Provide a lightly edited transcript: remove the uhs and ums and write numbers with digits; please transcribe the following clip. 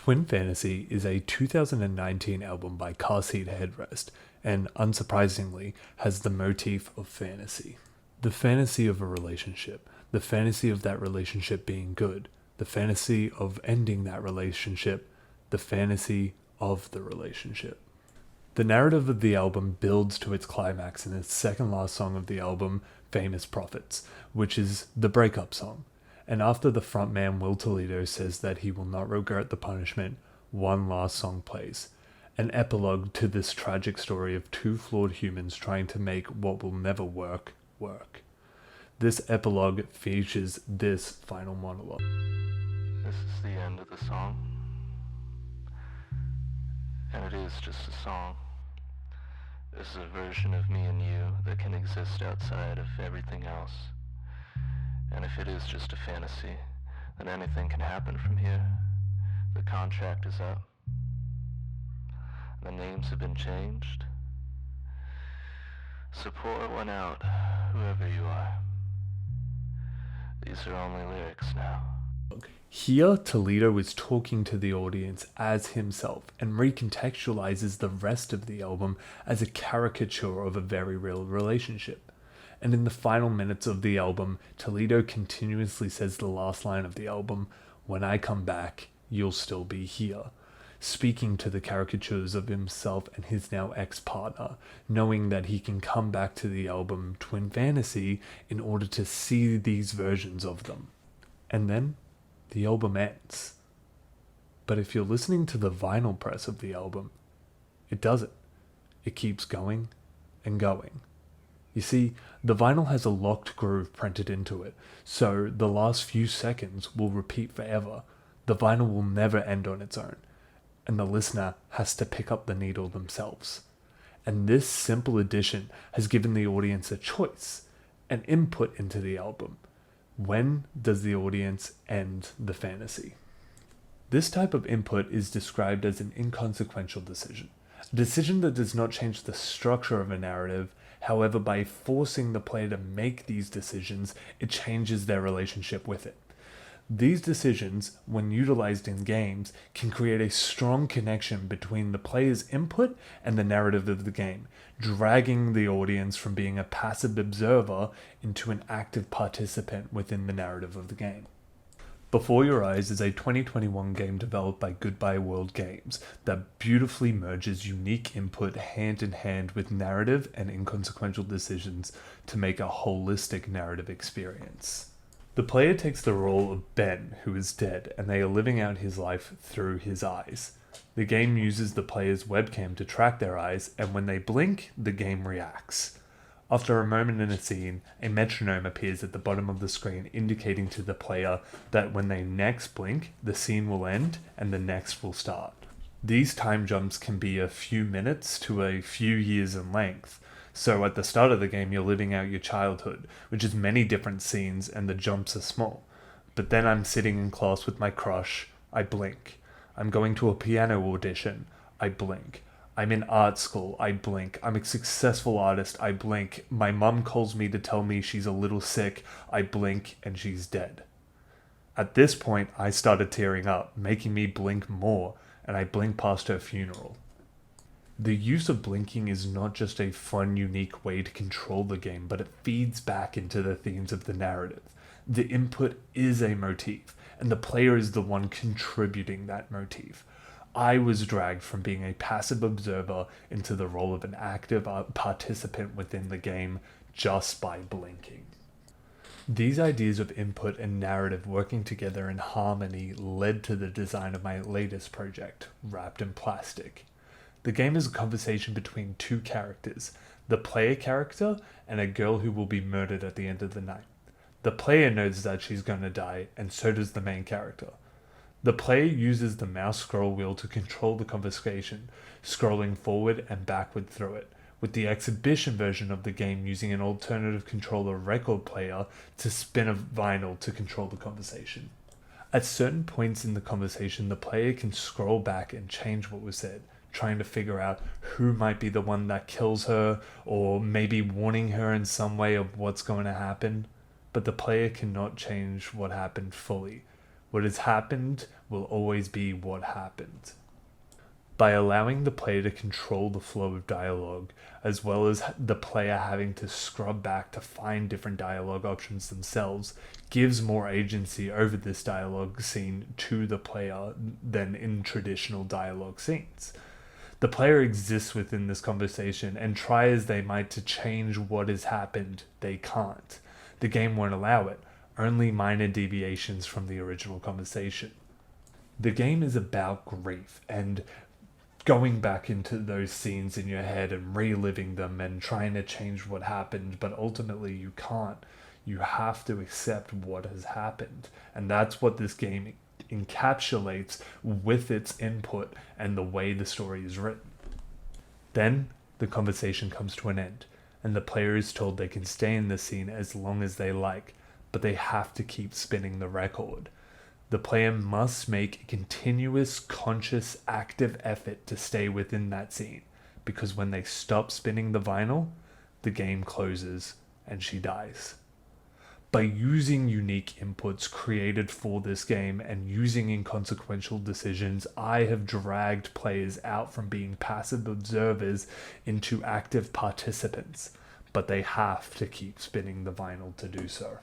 Twin Fantasy is a 2019 album by Car Seat Headrest, and unsurprisingly, has the motif of fantasy. The fantasy of a relationship, the fantasy of that relationship being good, the fantasy of ending that relationship, the fantasy of the relationship. The narrative of the album builds to its climax in its second last song of the album, Famous Prophets, which is the breakup song. And after the frontman Will Toledo says that he will not regret the punishment, one last song plays. An epilogue to this tragic story of two flawed humans trying to make what will never work, work. This epilogue features this final monologue. This is the end of the song. And it is just a song. This is a version of me and you that can exist outside of everything else. And if it is just a fantasy, then anything can happen from here. The contract is up. The names have been changed. Support went out, whoever you are. These are only lyrics now. Here, Toledo is talking to the audience as himself and recontextualizes the rest of the album as a caricature of a very real relationship. And in the final minutes of the album, Toledo continuously says the last line of the album, "When I come back, you'll still be here," speaking to the caricatures of himself and his now ex-partner, knowing that he can come back to the album Twin Fantasy in order to see these versions of them. And then the album ends. But if you're listening to the vinyl press of the album, it doesn't. It keeps going and going. You see, the vinyl has a locked groove printed into it, so the last few seconds will repeat forever. The vinyl will never end on its own, and the listener has to pick up the needle themselves. And this simple addition has given the audience a choice, an input into the album. When does the audience end the fantasy? This type of input is described as an inconsequential decision. A decision that does not change the structure of a narrative. However, by forcing the player to make these decisions, it changes their relationship with it. These decisions, when utilized in games, can create a strong connection between the player's input and the narrative of the game, dragging the audience from being a passive observer into an active participant within the narrative of the game. Before Your Eyes is a 2021 game developed by Goodbye World Games that beautifully merges unique input hand in hand with narrative and inconsequential decisions to make a holistic narrative experience. The player takes the role of Ben, who is dead, and they are living out his life through his eyes. The game uses the player's webcam to track their eyes, and when they blink, the game reacts. After a moment in a scene, a metronome appears at the bottom of the screen indicating to the player that when they next blink, the scene will end and the next will start. These time jumps can be a few minutes to a few years in length. So at the start of the game, you're living out your childhood, which is many different scenes and the jumps are small. But then I'm sitting in class with my crush, I blink. I'm going to a piano audition, I blink. I'm in art school, I blink. I'm a successful artist, I blink. My mum calls me to tell me she's a little sick, I blink, and she's dead. At this point, I started tearing up, making me blink more, and I blink past her funeral. The use of blinking is not just a fun, unique way to control the game, but it feeds back into the themes of the narrative. The input is a motif, and the player is the one contributing that motif. I was dragged from being a passive observer into the role of an active participant within the game just by blinking. These ideas of input and narrative working together in harmony led to the design of my latest project, Wrapped in Plastic. The game is a conversation between two characters, the player character and a girl who will be murdered at the end of the night. The player knows that she's going to die, and so does the main character. The player uses the mouse scroll wheel to control the conversation, scrolling forward and backward through it, with the exhibition version of the game using an alternative controller record player to spin a vinyl to control the conversation. At certain points in the conversation, the player can scroll back and change what was said, trying to figure out who might be the one that kills her, or maybe warning her in some way of what's going to happen. But the player cannot change what happened fully. What has happened will always be what happened. By allowing the player to control the flow of dialogue, as well as the player having to scrub back to find different dialogue options themselves, gives more agency over this dialogue scene to the player than in traditional dialogue scenes. The player exists within this conversation, and try as they might to change what has happened, they can't. The game won't allow it, only minor deviations from the original conversation. The game is about grief and going back into those scenes in your head and reliving them and trying to change what happened, but ultimately you can't. You have to accept what has happened. And that's what this game encapsulates with its input and the way the story is written. Then the conversation comes to an end, and the player is told they can stay in the scene as long as they like, but they have to keep spinning the record. The player must make a continuous, conscious, active effort to stay within that scene, because when they stop spinning the vinyl, the game closes and she dies. By using unique inputs created for this game and using inconsequential decisions, I have dragged players out from being passive observers into active participants, but they have to keep spinning the vinyl to do so.